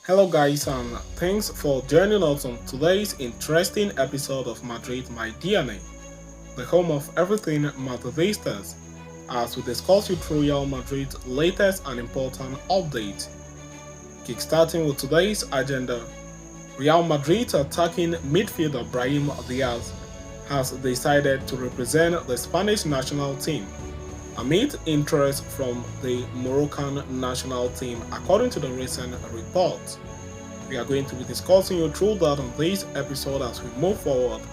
Hello guys and thanks for joining us on today's interesting episode of Madrid My DNA, the home of everything Madridistas, as we discuss you through Real Madrid's latest and important updates. Kickstarting with today's agenda, Real Madrid attacking midfielder Brahim Diaz has decided to represent the Spanish national team amid interest from the Moroccan national team according to the recent reports. We are going to be discussing you through that on this episode as we move forward.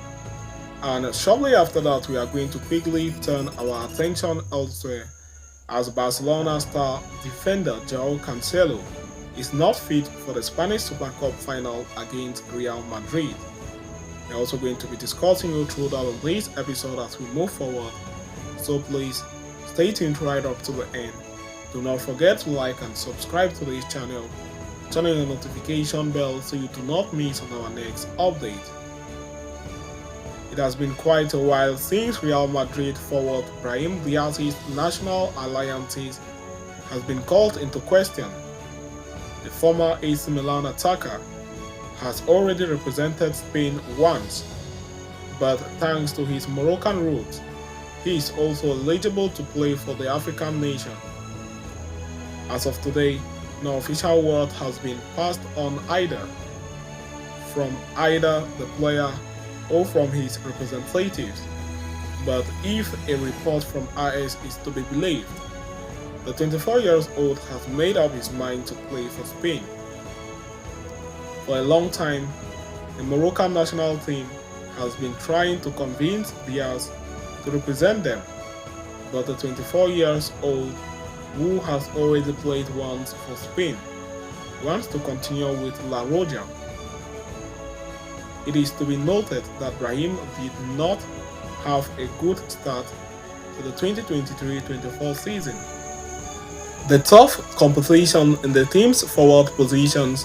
And shortly after that, we are going to quickly turn our attention elsewhere as Barcelona star defender Joao Cancelo is not fit for the Spanish Super Cup final against Real Madrid. We are also going to be discussing you through that on this episode as we move forward. So please stay tuned right up to the end. Do not forget to like and subscribe to this channel. Turn on the notification bell so you do not miss on our next update. It has been quite a while since Real Madrid forward Brahim Diaz's national alliances has been called into question. The former AC Milan attacker has already represented Spain once, but thanks to his Moroccan roots, he is also eligible to play for the African nation. As of today, no official word has been passed on from either the player or from his representatives, but if a report from RS is to be believed, the 24-year-old has made up his mind to play for Spain. For a long time, the Moroccan national team has been trying to convince Diaz to represent them, but the 24-year-old, who has already played once for Spain, wants to continue with La Roja. It is to be noted that Brahim did not have a good start to the 2023-24 season. The tough competition in the team's forward positions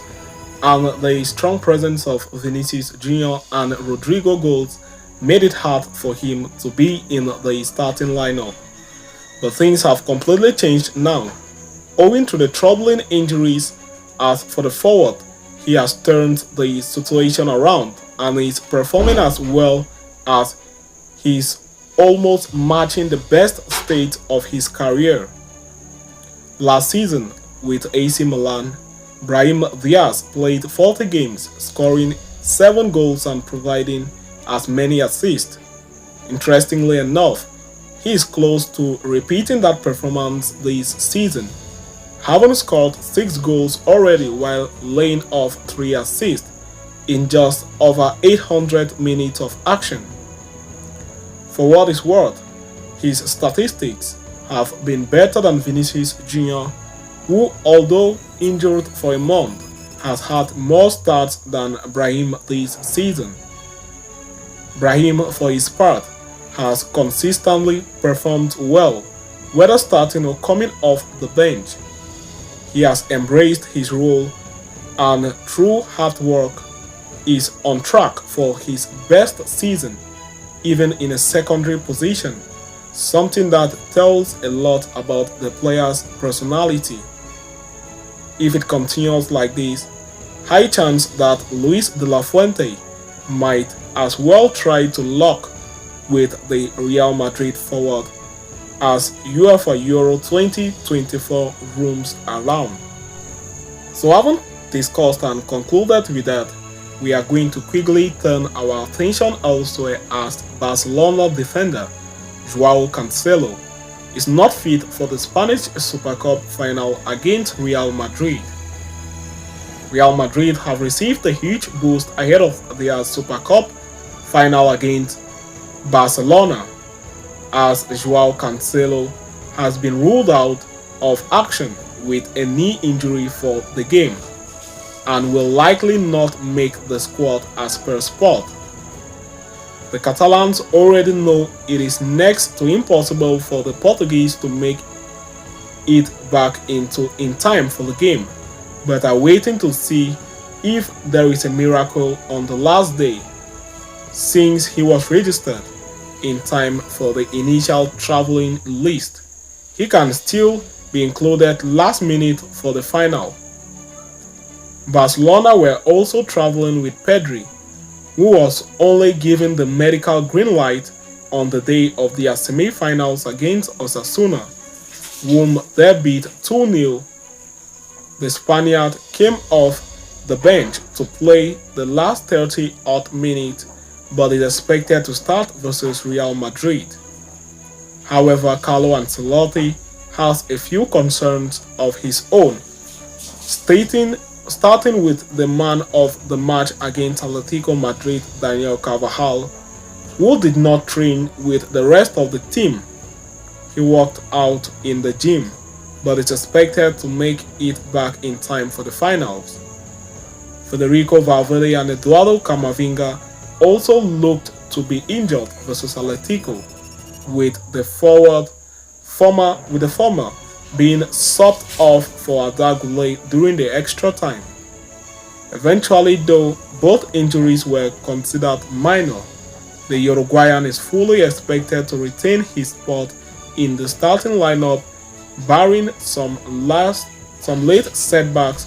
and the strong presence of Vinicius Jr. and Rodrigo goals made it hard for him to be in the starting lineup. But things have completely changed now, owing to the troubling injuries. As for the forward, he has turned the situation around and is performing as well as he's almost matching the best state of his career. Last season, with AC Milan, Brahim Diaz played 40 games, scoring 7 goals and providing as many assists. Interestingly enough, he is close to repeating that performance this season, having scored 6 goals already while laying off 3 assists in just over 800 minutes of action. For what is worth, his statistics have been better than Vinicius Jr., who, although injured for a month, has had more starts than Brahim this season. Brahim, for his part, has consistently performed well, whether starting or coming off the bench. He has embraced his role and through hard work is on track for his best season, even in a secondary position, something that tells a lot about the player's personality. If it continues like this, high chance that Luis de la Fuente might as well try to lock with the Real Madrid forward as UEFA Euro 2024 rooms around. So having discussed and concluded with that, we are going to quickly turn our attention elsewhere as Barcelona defender Joao Cancelo is not fit for the Spanish Super Cup final against Real Madrid. Real Madrid have received a huge boost ahead of their Super Cup final against Barcelona, as Joao Cancelo has been ruled out of action with a knee injury for the game and will likely not make the squad as per Sport. The Catalans already know it is next to impossible for the Portuguese to make it back in time for the game, but are waiting to see if there is a miracle on the last day, since he was registered in time for the initial traveling list. He can still be included last minute for the final. Barcelona were also traveling with Pedri, who was only given the medical green light on the day of their semi-finals against Osasuna, whom they beat 2-0. The Spaniard came off the bench to play the last 30-odd minutes but is expected to start versus Real Madrid. However, Carlo Ancelotti has a few concerns of his own, starting with the man of the match against Atletico Madrid, Daniel Carvajal, who did not train with the rest of the team. He worked out in the gym, but is expected to make it back in time for the finals. Federico Valverde and Eduardo Camavinga also looked to be injured versus Atletico, with the former being subbed off for Arda Güler during the extra time. Eventually, though, both injuries were considered minor. The Uruguayan is fully expected to retain his spot in the starting lineup, barring some late setbacks,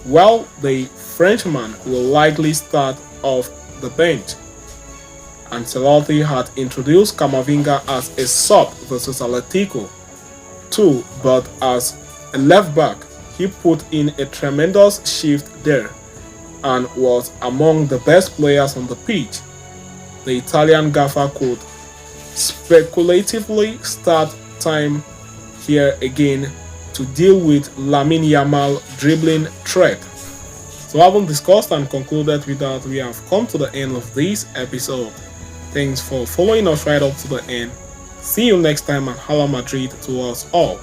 while the Frenchman will likely start off the bench. Ancelotti had introduced Camavinga as a sub versus Atletico too, but as a left back, he put in a tremendous shift there and was among the best players on the pitch. The Italian gaffer could speculatively start time here again to deal with Lamine Yamal dribbling threat. So having discussed and concluded with that, we have come to the end of this episode. Thanks for following us right up to the end. See you next time and Hala Madrid to us all.